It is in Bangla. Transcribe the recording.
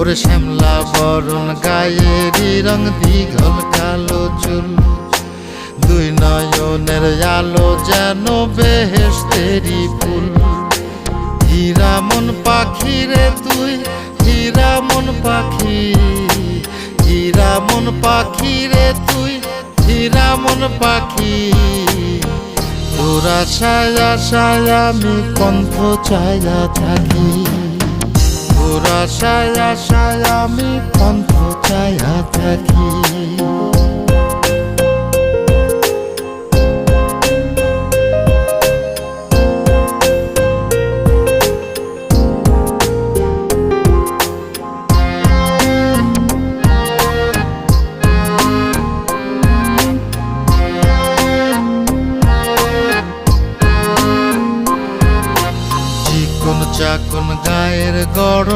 ওরে শ্যামলা বরণ গায়েরই রং, দীঘল কালো চুল, দুই নয়নের আলো যেন বেহেশতেরি ফুল। হীরা মন পাখি রে তুই, হীরা মন পাখি, হীরা মন পাখি রে তুই, হীরা মন পাখি। তোর আশায় আশায় আমি পন্থ চাইয়া থাকি, তোর আশায় আশায় আমি পন্থ চাইয়া থাকি। চিকন চাকন গায়ের গড়